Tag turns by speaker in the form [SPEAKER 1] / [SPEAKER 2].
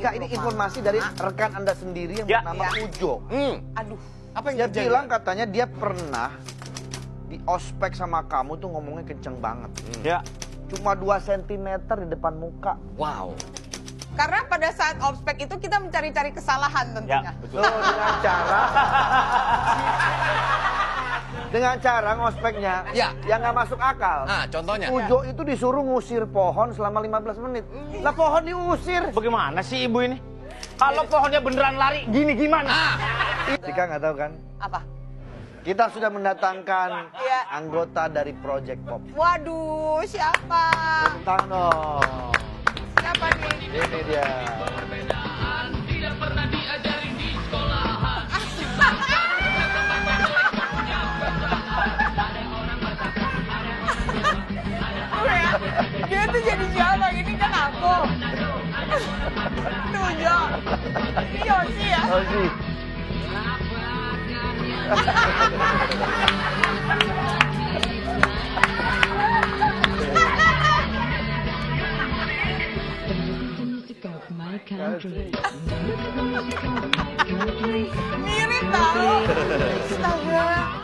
[SPEAKER 1] Enggak, ini informasi dari rekan Anda sendiri yang bernama Ujo.
[SPEAKER 2] Aduh.
[SPEAKER 3] Apa
[SPEAKER 1] Dia
[SPEAKER 3] yang terjadi?
[SPEAKER 1] bilang katanya dia pernah di ospek sama kamu tuh ngomongnya kenceng banget.
[SPEAKER 4] Ya.
[SPEAKER 1] Cuma 2 cm di depan muka.
[SPEAKER 3] Wow.
[SPEAKER 2] Karena pada saat ospek itu kita mencari-cari kesalahan tentunya.
[SPEAKER 4] Ya, betul.
[SPEAKER 1] Loh, dengan cara ngospeknya yang nggak masuk akal.
[SPEAKER 3] Nah, contohnya.
[SPEAKER 1] Ujo itu disuruh ngusir pohon selama 15 menit. Lah pohon diusir.
[SPEAKER 4] Bagaimana sih ibu ini? Kalau pohonnya beneran lari, gini gimana?
[SPEAKER 1] Dika nggak tahu kan?
[SPEAKER 2] Apa?
[SPEAKER 1] Kita sudah mendatangkan
[SPEAKER 2] Iya.
[SPEAKER 1] anggota dari Project Pop.
[SPEAKER 2] Waduh, siapa?
[SPEAKER 1] Tentang dong.
[SPEAKER 2] Siapa nih?
[SPEAKER 1] Ini dia.
[SPEAKER 2] Dia tuh jadi siapa? Ini kan aku. Tuh, Jo. Ini Yosi ya?
[SPEAKER 1] Oh sih.
[SPEAKER 2] Mirip tau. Astaga.